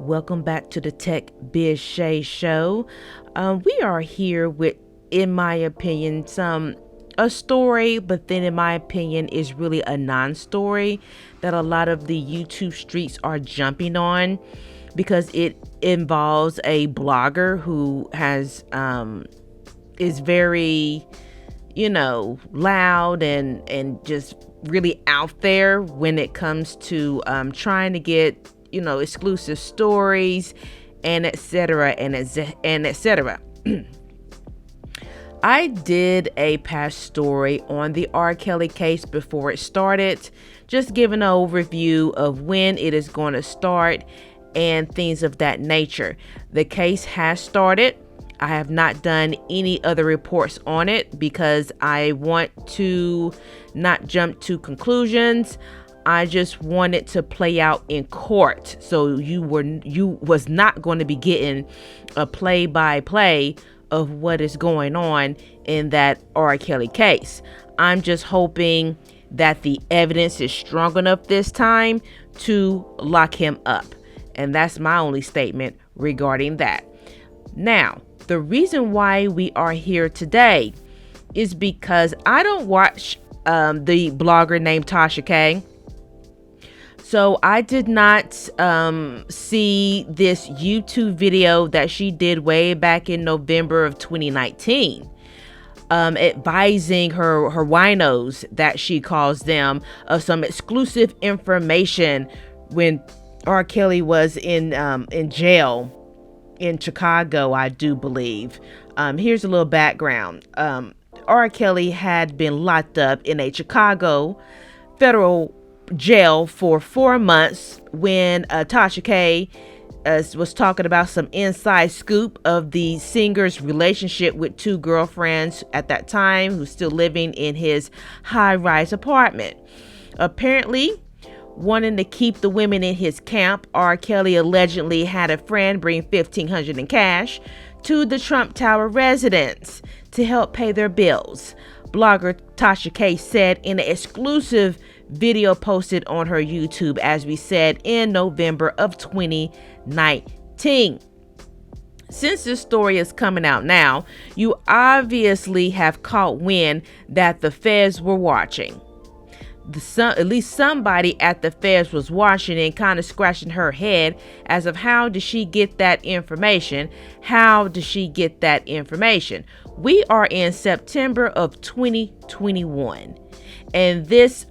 Welcome back to the TechBizShea Show. We are here with, in my opinion, a story, but then in my opinion is really a non-story that a lot of the YouTube streets are jumping on because it involves a blogger who is very, loud and just really out there when it comes to trying to get exclusive stories and etc. and etc. I did a past story on the R. Kelly case before it started, just giving an overview of when it is going to start and things of that nature. The case has started. I have not done any other reports on it because I want to not jump to conclusions. I just wanted to play out in court, so you was not going to be getting a play-by-play of what is going on in that R. Kelly case. I'm just hoping that the evidence is strong enough this time to lock him up, and that's my only statement regarding that. Now, the reason why we are here today is because I don't watch the blogger named Tasha K. So I did not see this YouTube video that she did way back in November of 2019, advising her winos, that she calls them, of some exclusive information when R. Kelly was in jail in Chicago, I do believe. Here's a little background. R. Kelly had been locked up in a Chicago federal jail for 4 months when Tasha K was talking about some inside scoop of the singer's relationship with two girlfriends at that time who's still living in his high-rise apartment. Apparently, wanting to keep the women in his camp, R. Kelly allegedly had a friend bring $1,500 in cash to the Trump Tower residence to help pay their bills. Blogger Tasha K said in an exclusive video posted on her YouTube, as we said, in November of 2019. Since this story is coming out now, you obviously have caught wind that the feds were watching. At least somebody at the feds was watching and kind of scratching her head as of how did she get that information? How did she get that information? We are in September of 2021. And this,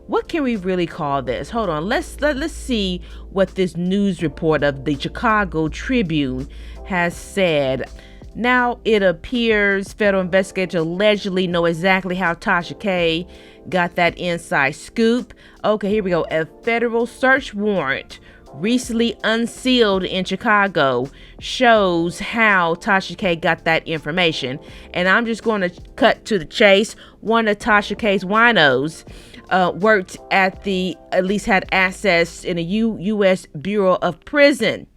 what can we really call this? Hold on. Let's see what this news report of the Chicago Tribune has said. Now it appears federal investigators allegedly know exactly how Tasha K got that inside scoop. Okay, here we go. A federal search warrant recently unsealed in Chicago shows how Tasha K got that information. And I'm just going to cut to the chase. One of Tasha K's winos worked at least had access in a U.S. Bureau of Prison.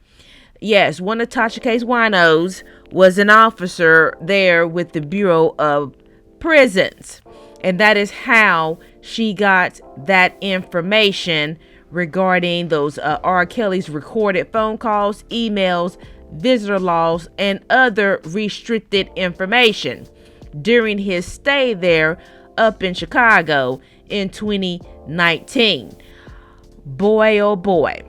Yes, one of Tasha K's winos was an officer there with the Bureau of Prisons. And that is how she got that information regarding those R. Kelly's recorded phone calls, emails, visitor logs, and other restricted information during his stay there up in Chicago in 2019. Boy, oh boy.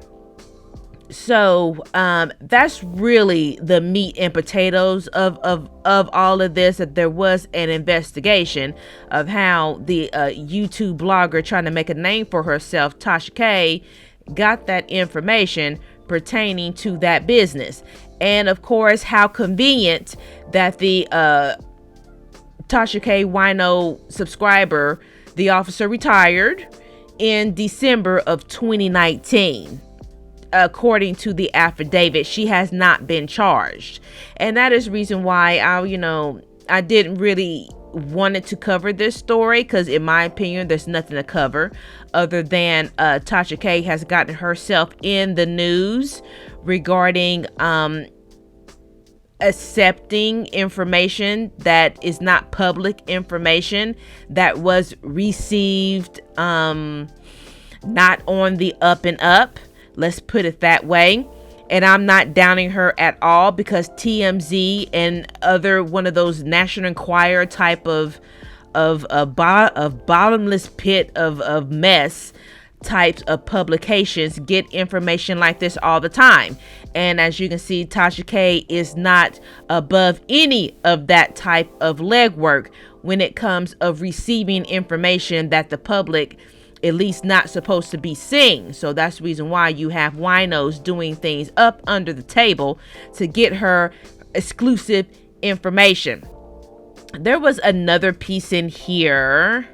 So that's really the meat and potatoes of all of this, that there was an investigation of how the YouTube blogger trying to make a name for herself, Tasha K, got that information pertaining to that business. And of course, how convenient that the Tasha K wino subscriber, the officer, retired in December of 2019. According to the affidavit, she has not been charged. And that is the reason why I didn't really wanted to cover this story, because in my opinion, there's nothing to cover other than Tasha K has gotten herself in the news regarding accepting information that is not public information that was received not on the up and up. Let's put it that way. And I'm not downing her at all, because TMZ and other one of those National Enquirer type of bottomless pit of mess types of publications get information like this all the time. And as you can see, Tasha K is not above any of that type of legwork when it comes of receiving information that the public at least not supposed to be seeing. So that's the reason why you have winos doing things up under the table to get her exclusive information. There was another piece in here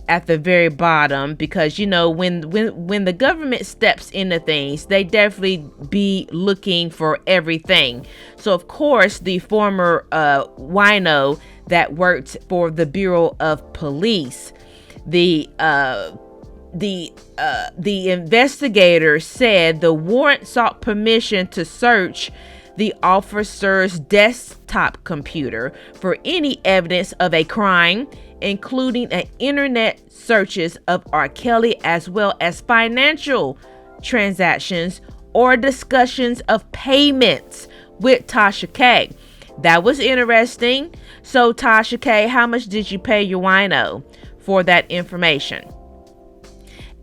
at the very bottom, because when the government steps into things, they definitely be looking for everything. So of course, the former wino that worked for the Bureau of Police, the investigator said the warrant sought permission to search the officer's desktop computer for any evidence of a crime, including internet searches of R. Kelly, as well as financial transactions or discussions of payments with Tasha K. That was interesting. So Tasha K, how much did you pay your wino for that information?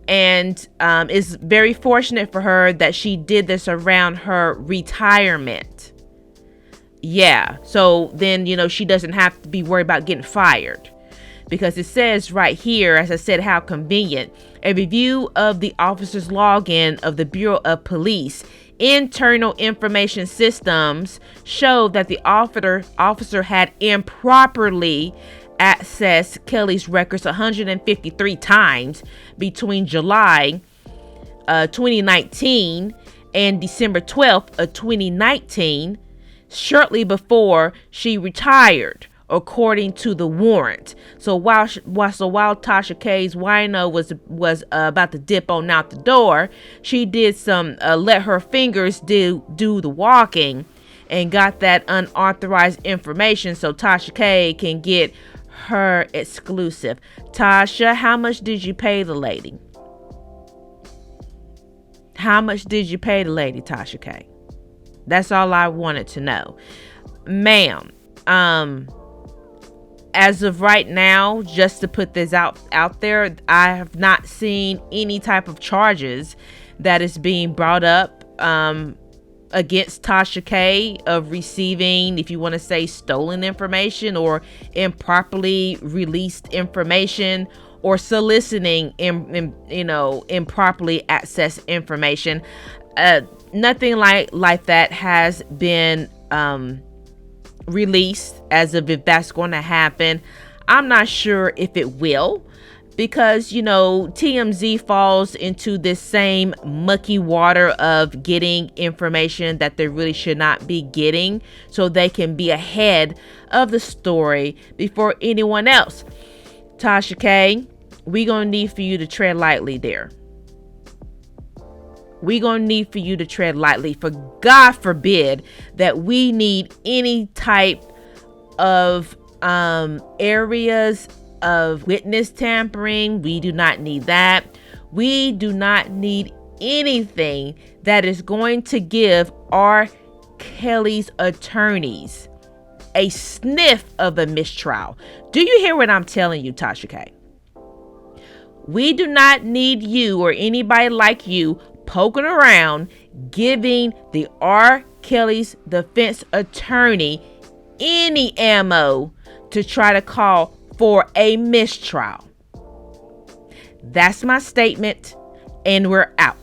And it's very fortunate for her that she did this around her retirement. Yeah, so then, she doesn't have to be worried about getting fired. Because it says right here, as I said, how convenient. A review of the officer's login of the Bureau of Police internal information systems showed that the officer had improperly accessed Kelly's records 153 times between July 2019 and December 12th of 2019, shortly before she retired, according to the warrant. So while Tasha K's wino was about to dip on out the door, she did some let her fingers do the walking and got that unauthorized information so Tasha K can get her exclusive. Tasha, how much did you pay the lady? How much did you pay the lady, Tasha K? That's all I wanted to know. Ma'am, as of right now, just to put this out there, I have not seen any type of charges that is being brought up against Tasha K of receiving, if you want to say, stolen information or improperly released information, or soliciting improperly accessed information. Nothing like that has been released as of if that's going to happen. I'm not sure if it will, because TMZ falls into this same mucky water of getting information that they really should not be getting, so they can be ahead of the story before anyone else. Tasha K, we gonna need for you to tread lightly there. We gonna need for you to tread lightly, for God forbid that we need any type of areas of witness tampering. We do not need that. We do not need anything that is going to give R. Kelly's attorneys a sniff of a mistrial. Do you hear what I'm telling you, Tasha K? We do not need you or anybody like you poking around giving the R. Kelly's defense attorney any ammo to try to call for a mistrial. That's my statement, and we're out.